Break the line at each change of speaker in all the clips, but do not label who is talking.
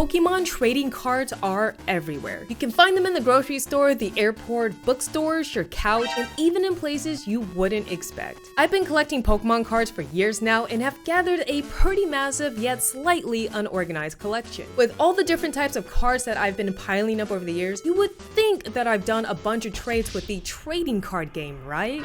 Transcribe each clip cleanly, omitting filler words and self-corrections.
Pokemon trading cards are everywhere. You can find them in the grocery store, the airport, bookstores, your couch, and even in places you wouldn't expect. I've been collecting Pokemon cards for years now and have gathered a pretty massive yet slightly unorganized collection. With all the different types of cards that I've been piling up over the years, you would think that I've done a bunch of trades with the trading card game, right?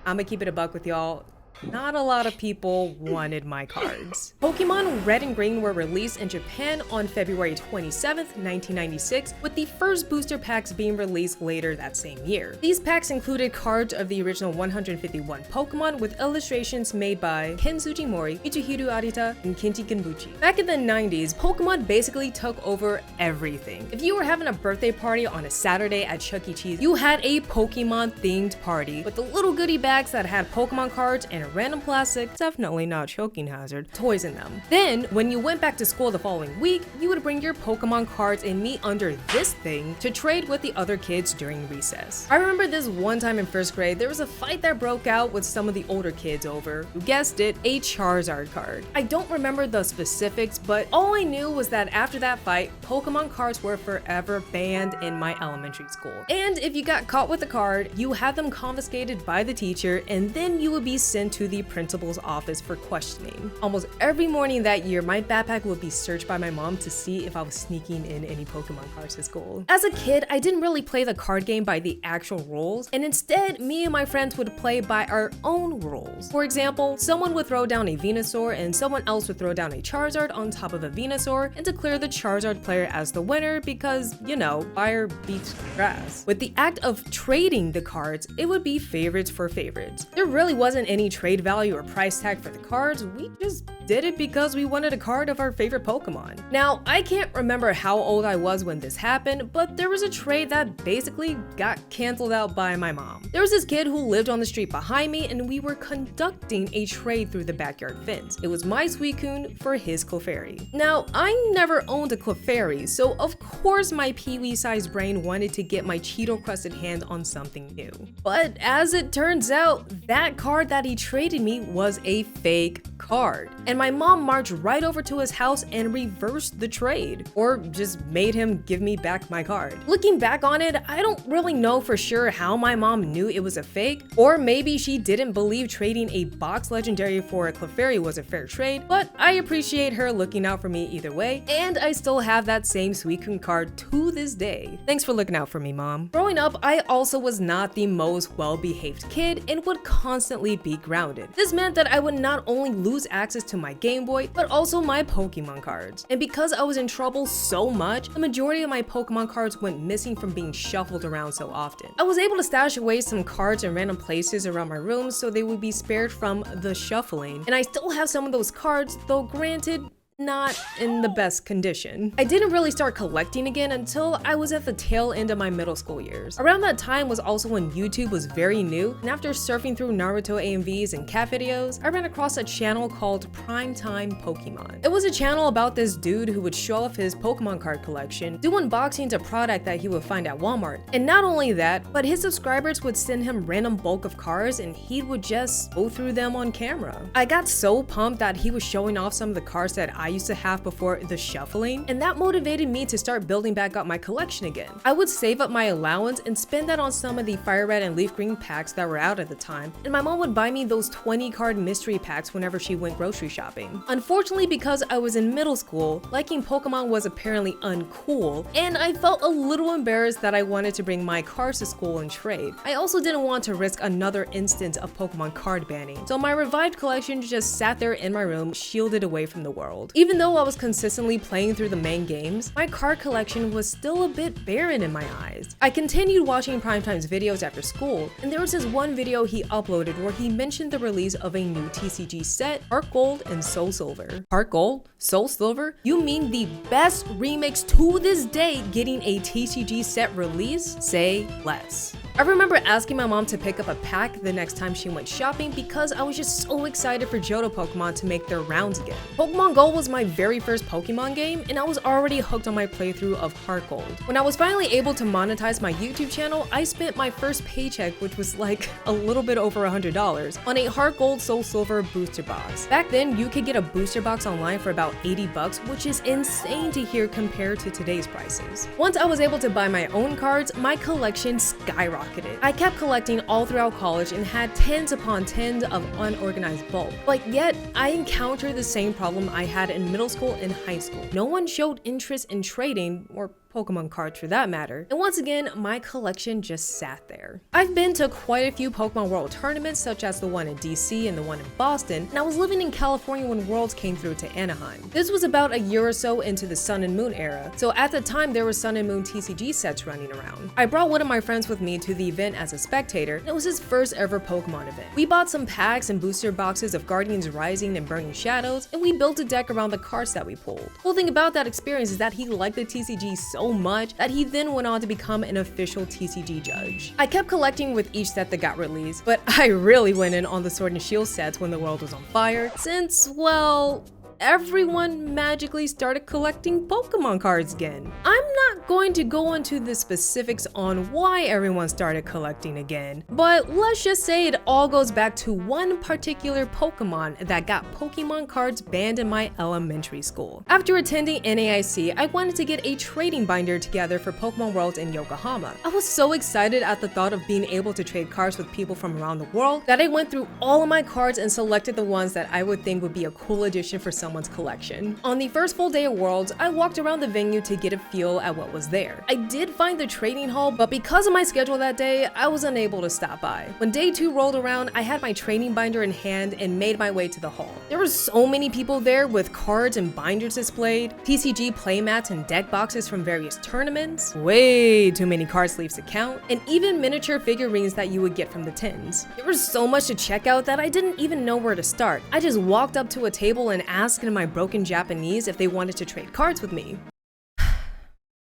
I'ma keep it a buck with y'all. Not a lot of people wanted my cards. Pokemon Red and Green were released in Japan on February 27th, 1996, with the first booster packs being released later that same year. These packs included cards of the original 151 Pokemon with illustrations made by Ken Sugimori, Michihiru Arita, and Kenji Kenbuchi. Back in the 90s, Pokemon basically took over everything. If you were having a birthday party on a Saturday at Chuck E. Cheese, you had a Pokemon-themed party with the little goodie bags that had Pokemon cards and random plastic, definitely not choking hazard, toys in them. Then, when you went back to school the following week, you would bring your Pokemon cards and meet under this thing to trade with the other kids during recess. I remember this one time in first grade, there was a fight that broke out with some of the older kids over, you guessed it, a Charizard card. I don't remember the specifics, but all I knew was that after that fight, Pokemon cards were forever banned in my elementary school. And if you got caught with a card, you had them confiscated by the teacher, and then you would be sent to the principal's office for questioning. Almost every morning that year, my backpack would be searched by my mom to see if I was sneaking in any Pokemon cards to school. As a kid, I didn't really play the card game by the actual rules, and instead, me and my friends would play by our own rules. For example, someone would throw down a Venusaur and someone else would throw down a Charizard on top of a Venusaur and declare the Charizard player as the winner because, you know, fire beats grass. With the act of trading the cards, it would be favorites for favorites. There really wasn't any trade value or price tag for the cards, we just did it because we wanted a card of our favorite Pokemon. Now, I can't remember how old I was when this happened, but there was a trade that basically got canceled out by my mom. There was this kid who lived on the street behind me and we were conducting a trade through the backyard fence. It was my Suicune for his Clefairy. Now, I never owned a Clefairy, so of course my Pee-wee-sized brain wanted to get my Cheeto-crusted hands on something new. But as it turns out, that card that he traded me was a fake card. And my mom marched right over to his house and reversed the trade, or just made him give me back my card. Looking back on it, I don't really know for sure how my mom knew it was a fake, or maybe she didn't believe trading a box legendary for a Clefairy was a fair trade, but I appreciate her looking out for me either way, and I still have that same Suicune card to this day. Thanks for looking out for me, Mom. Growing up, I also was not the most well-behaved kid and would constantly be grounded. This meant that I would not only lose access to my Game Boy, but also my Pokemon cards. And because I was in trouble so much, the majority of my Pokemon cards went missing from being shuffled around so often. I was able to stash away some cards in random places around my room so they would be spared from the shuffling. And I still have some of those cards, though granted, not in the best condition. I didn't really start collecting again until I was at the tail end of my middle school years. Around that time was also when YouTube was very new, and after surfing through Naruto AMVs and cat videos, I ran across a channel called Primetime Pokemon. It was a channel about this dude who would show off his Pokemon card collection, do unboxings of product that he would find at Walmart. And not only that, but his subscribers would send him random bulk of cards and he would just go through them on camera. I got so pumped that he was showing off some of the cards that I used to have before the shuffling, and that motivated me to start building back up my collection again. I would save up my allowance and spend that on some of the Fire Red and Leaf Green packs that were out at the time, and my mom would buy me those 20 card mystery packs whenever she went grocery shopping. Unfortunately, because I was in middle school, liking Pokemon was apparently uncool, and I felt a little embarrassed that I wanted to bring my cards to school and trade. I also didn't want to risk another instance of Pokemon card banning, so my revived collection just sat there in my room, shielded away from the world. Even though I was consistently playing through the main games, my card collection was still a bit barren in my eyes. I continued watching Primetime's videos after school, and there was this one video he uploaded where he mentioned the release of a new TCG set, Heart Gold and Soul Silver. Heart Gold? Soul Silver? You mean the best remix to this day getting a TCG set release? Say less. I remember asking my mom to pick up a pack the next time she went shopping because I was just so excited for Johto Pokemon to make their rounds again. Pokemon Go was my very first Pokemon game, and I was already hooked on my playthrough of Heart Gold. When I was finally able to monetize my YouTube channel, I spent my first paycheck, which was like a little bit over $100, on a Heart Gold Soul Silver booster box. Back then, you could get a booster box online for about 80 bucks, which is insane to hear compared to today's prices. Once I was able to buy my own cards, my collection skyrocketed. I kept collecting all throughout college and had tens upon tens of unorganized bulk. But yet, I encountered the same problem I had in middle school and high school. No one showed interest in trading, or Pokemon cards for that matter, and once again, my collection just sat there. I've been to quite a few Pokemon World tournaments, such as the one in DC and the one in Boston, and I was living in California when Worlds came through to Anaheim. This was about a year or so into the Sun and Moon era, so at the time there were Sun and Moon TCG sets running around. I brought one of my friends with me to the event as a spectator, and it was his first ever Pokemon event. We bought some packs and booster boxes of Guardians Rising and Burning Shadows, and we built a deck around the cards that we pulled. The cool thing about that experience is that he liked the TCG so much that he then went on to become an official TCG judge. I kept collecting with each set that got released, but I really went in on the Sword and Shield sets when the world was on fire, since, well, everyone magically started collecting Pokemon cards again. I'm not going to go into the specifics on why everyone started collecting again, but let's just say it all goes back to one particular Pokemon that got Pokemon cards banned in my elementary school. After attending NAIC, I wanted to get a trading binder together for Pokemon Worlds in Yokohama. I was so excited at the thought of being able to trade cards with people from around the world that I went through all of my cards and selected the ones that I would think would be a cool addition for someone's collection. On the first full day of Worlds, I walked around the venue to get a feel at what was there. I did find the trading hall, but because of my schedule that day, I was unable to stop by. When day 2 rolled around, I had my trading binder in hand and made my way to the hall. There were so many people there with cards and binders displayed, TCG playmats and deck boxes from various tournaments, way too many card sleeves to count, and even miniature figurines that you would get from the tins. There was so much to check out that I didn't even know where to start. I just walked up to a table and asked in my broken Japanese if they wanted to trade cards with me.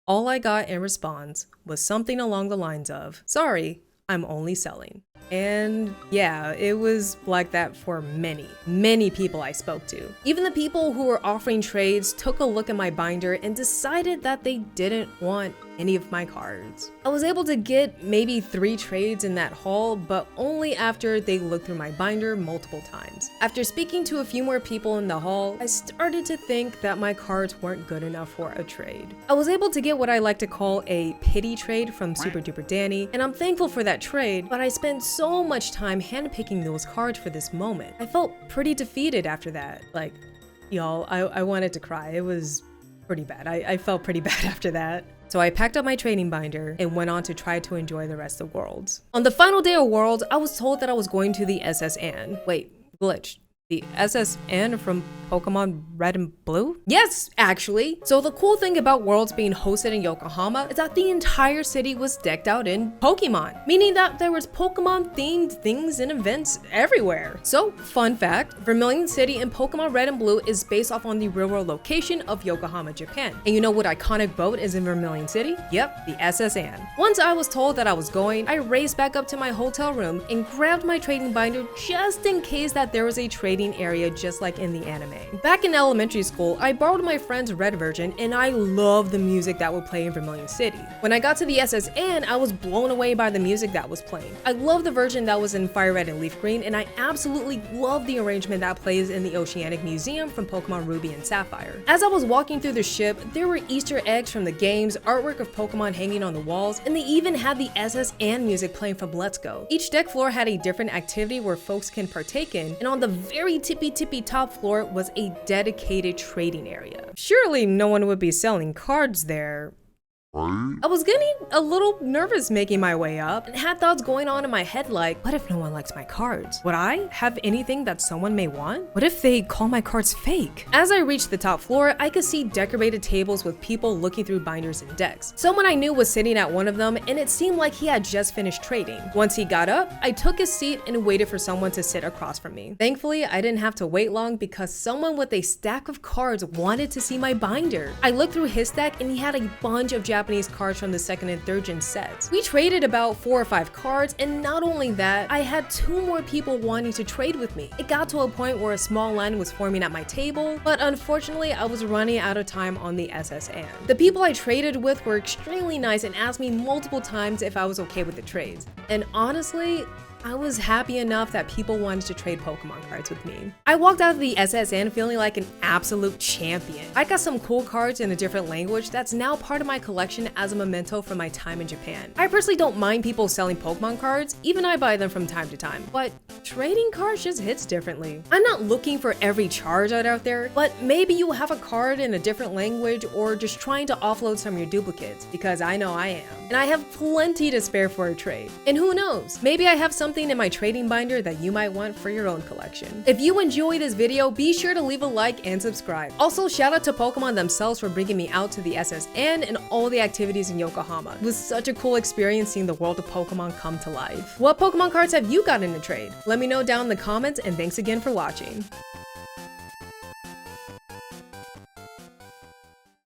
All I got in response was something along the lines of, "Sorry, I'm only selling." And yeah, it was like that for many people I spoke to. Even the people who were offering trades took a look at my binder and decided that they didn't want any of my cards. I was able to get maybe 3 trades in that hall, but only after they looked through my binder multiple times. After speaking to a few more people in the hall, I started to think that my cards weren't good enough for a trade. I was able to get what I like to call a pity trade from Super Duper Danny, and I'm thankful for that trade, but I spent so much time handpicking those cards for this moment. I felt pretty defeated after that. Like, y'all, I wanted to cry. It was pretty bad. I felt pretty bad after that. So I packed up my trading binder and went on to try to enjoy the rest of Worlds. On the final day of Worlds, I was told that I was going to the SS Anne. Wait, glitch. The SS Anne from Pokemon Red and Blue? Yes, actually. So the cool thing about Worlds being hosted in Yokohama is that the entire city was decked out in Pokemon, meaning that there was Pokemon themed things and events everywhere. So, fun fact, Vermilion City in Pokemon Red and Blue is based off on the real world location of Yokohama, Japan. And you know what iconic boat is in Vermilion City? Yep, the SS Anne. Once I was told that I was going, I raced back up to my hotel room and grabbed my trading binder just in case that there was a trading area just like in the anime. Back in elementary school, I borrowed my friend's red version and I loved the music that would play in Vermilion City. When I got to the SS Anne, I was blown away by the music that was playing. I love the version that was in Fire Red and Leaf Green, and I absolutely love the arrangement that plays in the Oceanic Museum from Pokemon Ruby and Sapphire. As I was walking through the ship, there were Easter eggs from the games, artwork of Pokemon hanging on the walls, and they even had the SS Anne music playing from Let's Go. Each deck floor had a different activity where folks can partake in, and on the very tippy top floor was a dedicated trading area. Surely no one would be selling cards there. I was getting a little nervous making my way up and had thoughts going on in my head like, what if no one likes my cards? Would I have anything that someone may want? What if they call my cards fake? As I reached the top floor, I could see decorated tables with people looking through binders and decks. Someone I knew was sitting at one of them, and it seemed like he had just finished trading. Once he got up, I took his seat and waited for someone to sit across from me. Thankfully, I didn't have to wait long because someone with a stack of cards wanted to see my binder. I looked through his stack and he had a bunch of Japanese Japanese cards from the 2nd and 3rd gen sets. We traded about 4 or 5 cards, and not only that, I had 2 more people wanting to trade with me. It got to a point where a small line was forming at my table, but unfortunately I was running out of time on the SSN. The people I traded with were extremely nice and asked me multiple times if I was okay with the trades. And honestly, I was happy enough that people wanted to trade Pokemon cards with me. I walked out of the SSN feeling like an absolute champion. I got some cool cards in a different language that's now part of my collection as a memento from my time in Japan. I personally don't mind people selling Pokemon cards, even I buy them from time to time, but trading cards just hits differently. I'm not looking for every Charizard out there, but maybe you'll have a card in a different language or just trying to offload some of your duplicates, because I know I am. And I have plenty to spare for a trade. And who knows, maybe I have something in my trading binder that you might want for your own collection. If you enjoyed this video, be sure to leave a like and subscribe. Also, shout out to Pokemon themselves for bringing me out to the SSN and all the activities in Yokohama. It was such a cool experience seeing the world of Pokemon come to life. What Pokemon cards have you got in a trade? Let me know down in the comments, and thanks again for watching.